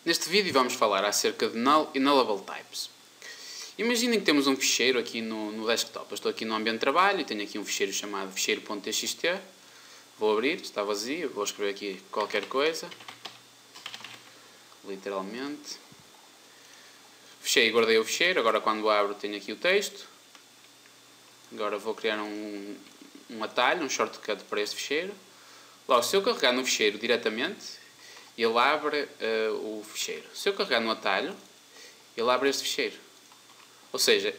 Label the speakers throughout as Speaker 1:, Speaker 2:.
Speaker 1: Neste vídeo vamos falar acerca de null e nullable types. Imaginem que temos um ficheiro aqui no desktop. Eu estou aqui no ambiente de trabalho e tenho aqui um ficheiro chamado ficheiro.txt. Vou abrir, está vazio, vou escrever aqui qualquer coisa. Literalmente. Fechei e guardei o ficheiro, agora quando abro tenho aqui o texto. Agora vou criar um atalho, um shortcut para este ficheiro. Logo, se eu carregar no ficheiro diretamente, ele abre o ficheiro. Se eu carregar no atalho, ele abre este ficheiro. Ou seja,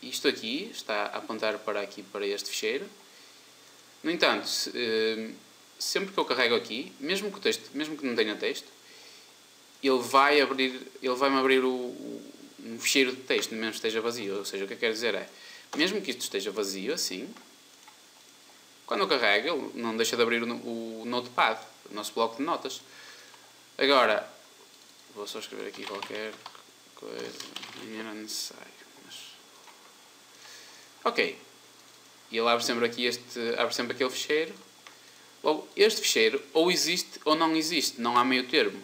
Speaker 1: isto aqui está a apontar para aqui, para este ficheiro. No entanto, sempre que eu carrego aqui, mesmo que não tenha texto, ele vai-me abrir um ficheiro de texto, mesmo que esteja vazio. Ou seja, o que eu quero dizer é, mesmo que isto esteja vazio, assim, quando eu carrego, ele não deixa de abrir o Notepad, o nosso bloco de notas. Agora, vou só escrever aqui qualquer coisa, nem era necessário. Ok. E ele abre sempre aqui abre sempre aquele ficheiro. Logo, este ficheiro ou existe ou não existe, não há meio termo.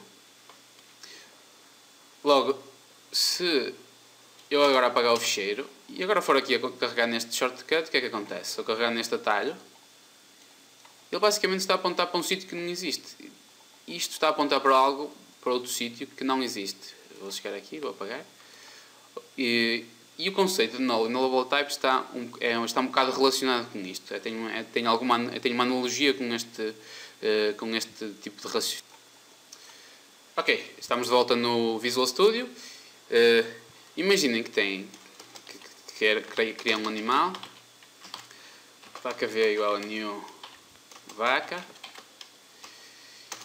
Speaker 1: Logo, se eu agora apagar o ficheiro e agora for aqui a carregar neste shortcut, o que é que acontece? Se eu carregar neste atalho, ele basicamente está a apontar para um sítio que não existe. Isto está a apontar para algo, para outro sítio que não existe. Vou chegar aqui, vou apagar. E o conceito de null e nullable type está um bocado relacionado com isto. Tem uma analogia com este tipo de raciocínio. Ok, estamos de volta no Visual Studio. Imaginem que quer criar um animal. Vaca V igual a new vaca.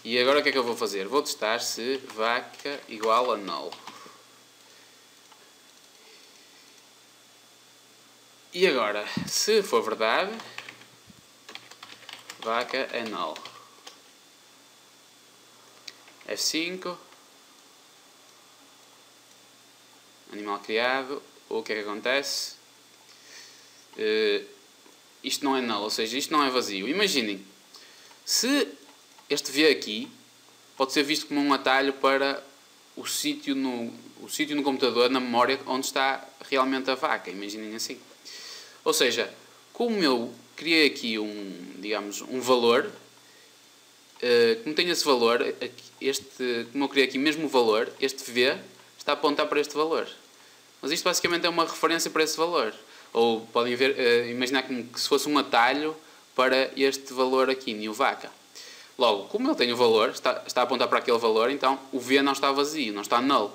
Speaker 1: E agora o que é que eu vou fazer? Vou testar se vaca igual a null. E agora, se for verdade, vaca é null. F5. Animal criado. O que é que acontece? Isto não é null, ou seja, isto não é vazio. Imaginem, se este V aqui pode ser visto como um atalho para o sítio no computador, na memória, onde está realmente a vaca. Imaginem assim. Ou seja, como eu criei aqui um valor, como tem esse valor, como eu criei aqui mesmo o valor, este V está a apontar para este valor. Mas isto basicamente é uma referência para esse valor. Ou podem imaginar que se fosse um atalho para este valor aqui, new vaca. Logo, como ele tem o valor, está a apontar para aquele valor, então o V não está vazio, não está null.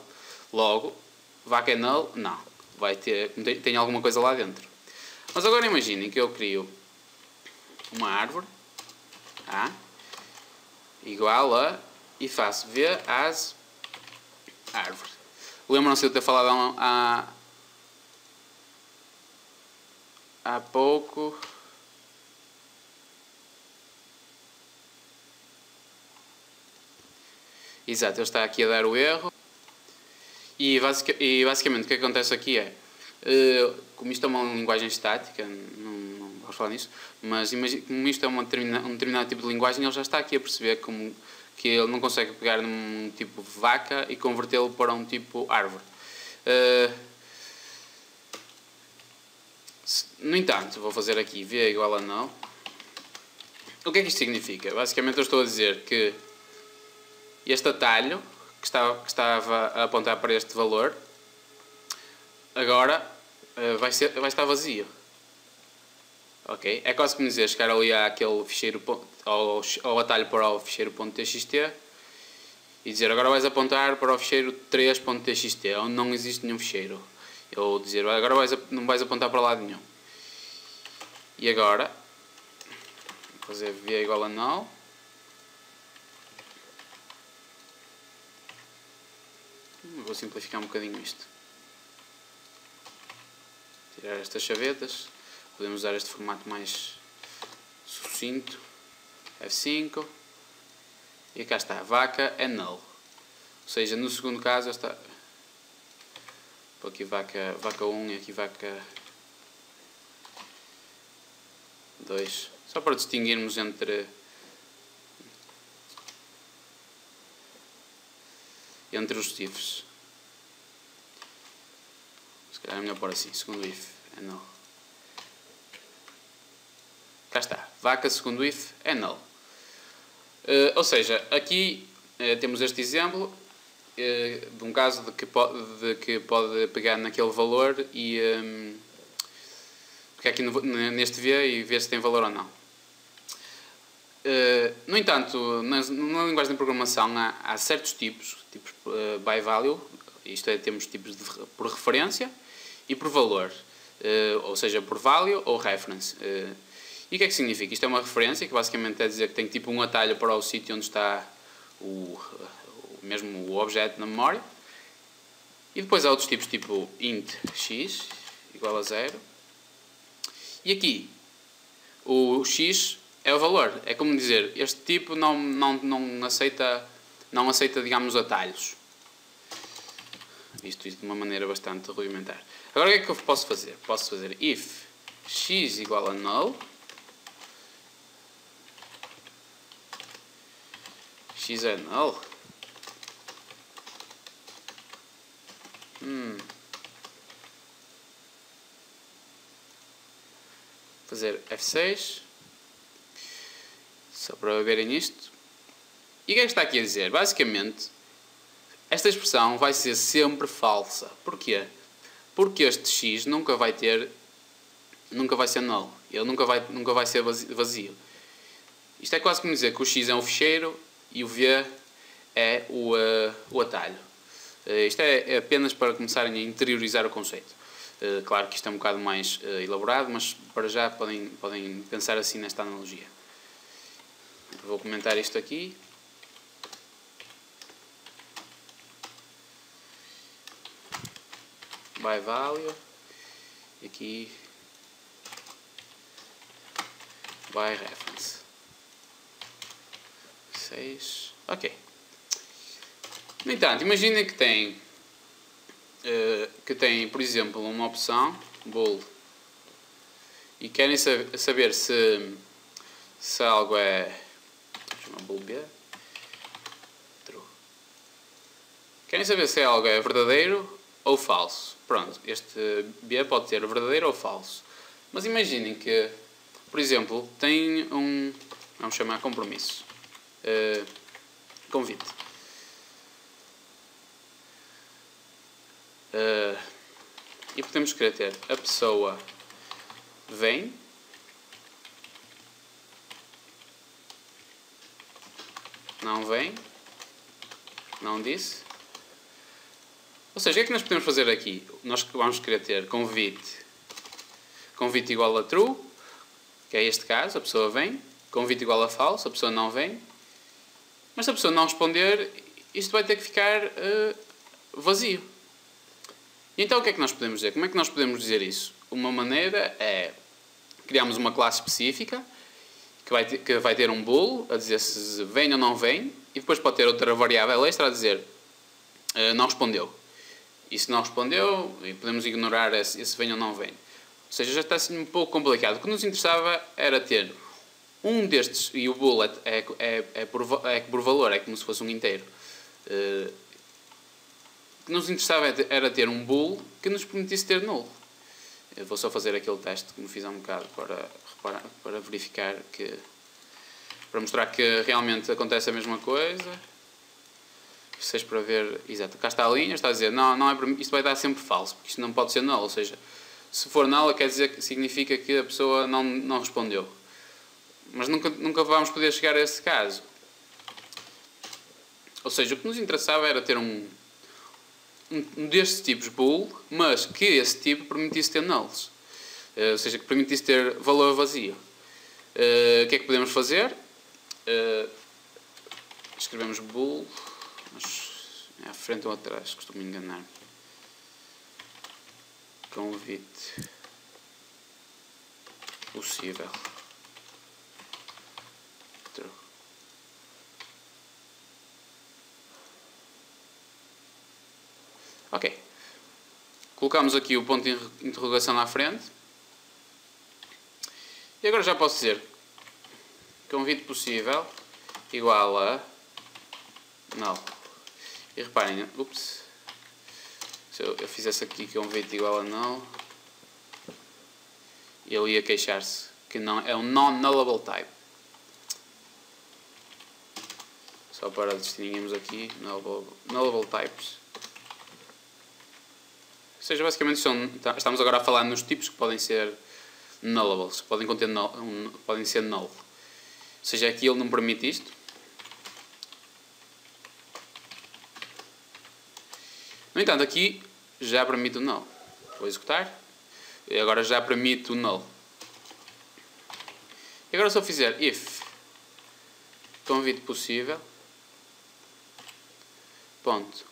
Speaker 1: Logo, vaca é null? Não. Tem alguma coisa lá dentro. Mas agora imaginem que eu crio uma árvore A igual a e faço V as árvore. Lembram-se de eu ter falado há pouco. Exato, ele está aqui a dar o erro. E basicamente o que acontece aqui é, como isto é uma linguagem estática, não vou falar nisso, mas como isto é um determinado tipo de linguagem, ele já está aqui a perceber que ele não consegue pegar num tipo vaca e convertê-lo para um tipo árvore. No entanto, vou fazer aqui V igual a null. O que é que isto significa? Basicamente eu estou a dizer que este atalho que estava a apontar para este valor agora vai estar vazio. Ok? É quase como dizer, chegar ali àquele ficheiro, ao atalho para o ficheiro.txt e dizer agora vais apontar para o ficheiro 3.txt, onde não existe nenhum ficheiro. Ou dizer agora não vais apontar para lado nenhum. E agora vou fazer V igual a null. Vou simplificar um bocadinho isto. Tirar estas chavetas. Podemos usar este formato mais sucinto. F5. E cá está. Vaca é null. Ou seja, no segundo caso está. Vou aqui vaca 1 e aqui vaca 2. Só para distinguirmos entre entre os ifs. Se calhar é melhor pôr assim, segundo if é null. Cá está, vaca segundo if é null. Ou seja, aqui temos este exemplo de um caso de que pode pegar naquele valor e pegar aqui neste V e ver se tem valor ou não. No entanto, na linguagem de programação há certos tipos by value, isto é, temos tipos por referência e por valor, ou seja, por value ou reference. E o que é que significa? Isto é uma referência, que basicamente quer dizer que tem tipo um atalho para o sítio onde está mesmo o objeto na memória. E depois há outros tipos, tipo int x igual a 0. E aqui, o x é o valor. É como dizer, este tipo não aceita, digamos, atalhos. Isto de uma maneira bastante rudimentar. Agora o que é que eu posso fazer? Posso fazer if x igual a null, x é null. Fazer F6, só para verem isto. E o que é que está aqui a dizer? Basicamente, esta expressão vai ser sempre falsa. Porquê? Porque este x nunca vai ser null. Ele nunca vai ser vazio. Isto é quase como dizer que o x é um ficheiro e o v é o atalho. Isto é apenas para começarem a interiorizar o conceito. Claro que isto é um bocado mais elaborado, mas para já podem pensar assim nesta analogia. Vou comentar isto aqui. By value. E aqui by reference. 6. Ok. No entanto, imaginem que tem, por exemplo, uma opção bool e querem saber se algo é bool b, true. Querem saber se algo é verdadeiro ou falso. Pronto, este b pode ser verdadeiro ou falso. Mas imaginem que, por exemplo, tem vamos chamar compromisso, convite. E podemos querer ter a pessoa vem, não vem, não disse. Ou seja, o que é que nós podemos fazer aqui? Nós vamos querer ter convite igual a true, que é este caso, a pessoa vem, convite igual a falso, a pessoa não vem. Mas se a pessoa não responder, isto vai ter que ficar vazio. E então o que é que nós podemos dizer? Como é que nós podemos dizer isso? Uma maneira é criarmos uma classe específica que vai ter um bool a dizer se vem ou não vem, e depois pode ter outra variável extra a dizer não respondeu. E se não respondeu, podemos ignorar esse vem ou não vem. Ou seja, já está assim um pouco complicado. O que nos interessava era ter um destes, e o bool é por valor, é como se fosse um inteiro. O que nos interessava era ter um bool que nos permitisse ter null. Eu vou só fazer aquele teste que me fiz há um bocado para verificar para mostrar que realmente acontece a mesma coisa. 6 para ver, exato, cá está a linha, está a dizer, não é, isto vai dar sempre falso, porque isto não pode ser null, ou seja, se for null quer dizer que significa que a pessoa não respondeu. Mas nunca vamos poder chegar a esse caso. Ou seja, o que nos interessava era ter um destes tipos bool, mas que esse tipo permitisse ter nulls. Ou seja, que permitisse ter valor vazio. O que é que podemos fazer? Escrevemos bool, mas é à frente ou atrás, costumo enganar. Convite possível. True. Ok. Colocamos aqui o ponto de interrogação à frente. E agora já posso dizer convite possível igual a null. E reparem, ups, se eu fizesse aqui que é um weight igual a null, ele ia queixar-se que não, é um non-nullable type. Só para distinguirmos aqui, nullable types. Ou seja, basicamente estamos agora a falar nos tipos que podem ser nullables, podem conter podem ser null. Ou seja, aqui ele não permite isto. No entanto, aqui já permite o null. Vou executar. E agora já permite o null. E agora se eu fizer if convite possível, ponto,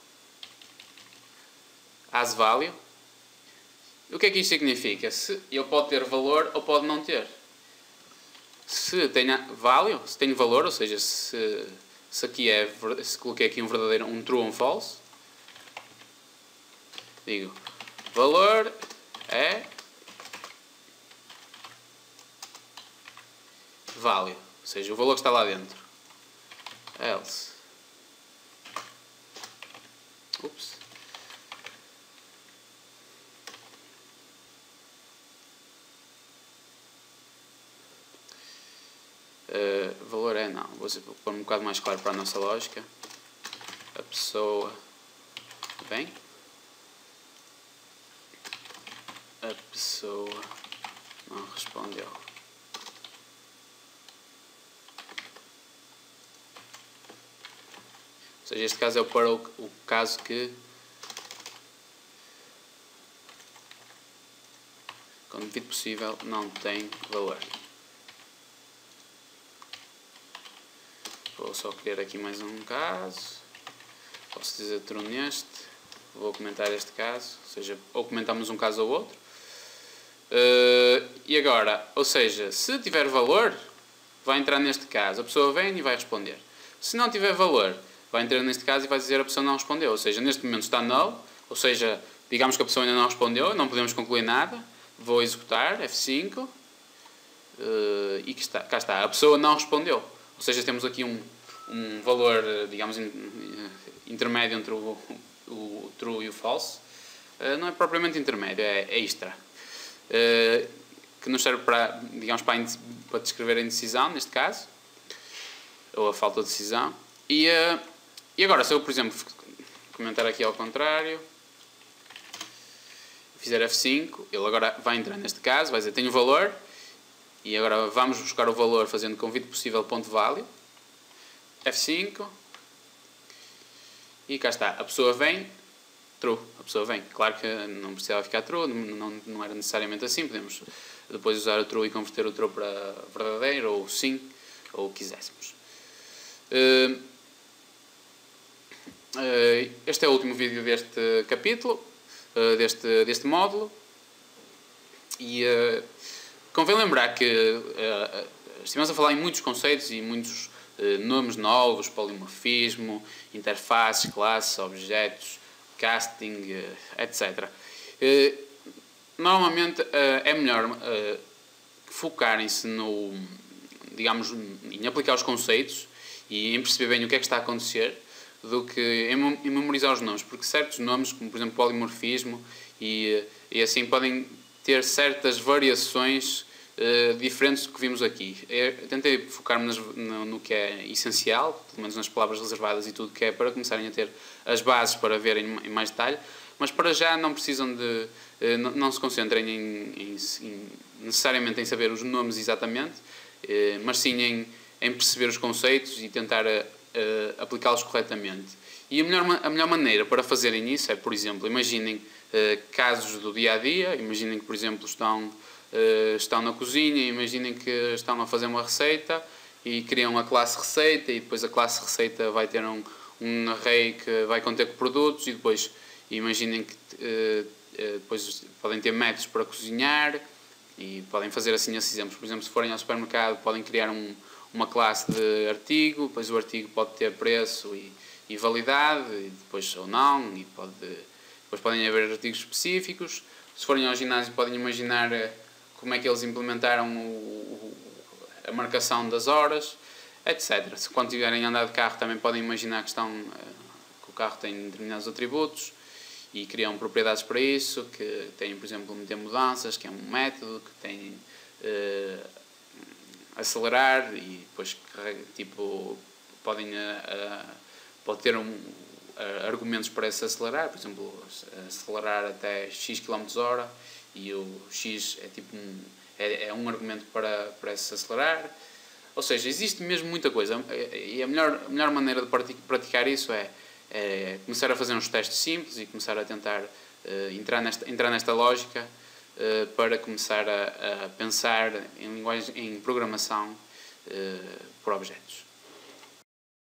Speaker 1: as value, o que é que isto significa? Se ele pode ter valor ou pode não ter. Se tem value, se tem valor, ou seja, se coloquei aqui um true ou um false, digo valor é value, ou seja, o valor que está lá dentro. Else. Ups. Valor é não. Vou pôr um bocado mais claro para a nossa lógica. A pessoa vem. A pessoa não respondeu. Ou seja, este caso é para o caso que quando devido possível não tem valor. Vou só criar aqui mais um caso. Posso dizer true neste. Vou comentar este caso. Ou seja, ou comentamos um caso ou outro. E agora, ou seja, se tiver valor, vai entrar neste caso. A pessoa vem e vai responder. Se não tiver valor, vai entrar neste caso e vai dizer a pessoa não respondeu. Ou seja, neste momento está null. Ou seja, digamos que a pessoa ainda não respondeu. Não podemos concluir nada. Vou executar F5. E cá está. A pessoa não respondeu. Ou seja, temos aqui um valor, digamos, intermédio entre o true e o false. Não é propriamente intermédio, é extra. Que nos serve para, digamos, para descrever a indecisão, neste caso. Ou a falta de decisão. E agora, se eu, por exemplo, comentar aqui ao contrário, fizer F5, ele agora vai entrar neste caso, vai dizer tenho valor. E agora vamos buscar o valor fazendo convite possível ponto value. F5. E cá está. A pessoa vem. True. A pessoa vem. Claro que não precisava ficar true. Não era necessariamente assim. Podemos depois usar o true e converter o true para verdadeiro ou sim. Ou o que quiséssemos. Este é o último vídeo deste capítulo. Deste módulo. E convém lembrar que estivemos a falar em muitos conceitos e muitos nomes novos, polimorfismo, interfaces, classes, objetos, casting, etc. Normalmente é melhor focarem-se digamos, em aplicar os conceitos e em perceber bem o que é que está a acontecer do que em memorizar os nomes, porque certos nomes, como por exemplo polimorfismo e assim, podem ter certas variações diferentes do que vimos aqui. Eu tentei focar-me no que é essencial, pelo menos nas palavras reservadas e tudo que é para começarem a ter as bases para verem em mais detalhe, mas para já não precisam de... não se concentrem necessariamente em saber os nomes exatamente, mas sim em perceber os conceitos e tentar aplicá-los corretamente. E a melhor maneira para fazerem isso é, por exemplo, imaginem casos do dia-a-dia, imaginem que, por exemplo, estão na cozinha, imaginem que estão a fazer uma receita e criam a classe receita e depois a classe receita vai ter um array que vai conter produtos e depois imaginem que depois podem ter métodos para cozinhar e podem fazer assim esses exemplos. Por exemplo, se forem ao supermercado podem criar uma classe de artigo, depois o artigo pode ter preço e validade, e depois ou não, e depois podem haver artigos específicos. Se forem ao ginásio podem imaginar como é que eles implementaram a marcação das horas, etc. Se quando estiverem a andar de carro também podem imaginar que estão com o carro tem determinados atributos e criam propriedades para isso, que tem, por exemplo, meter mudanças, que é um método, que tem acelerar e depois tipo, pode ter argumentos para esse acelerar, por exemplo, acelerar até x km/h e o x é tipo um argumento para esse acelerar. Ou seja, existe mesmo muita coisa e a melhor maneira de praticar isso é começar a fazer uns testes simples e começar a tentar entrar nesta lógica para começar a pensar em programação por objetos.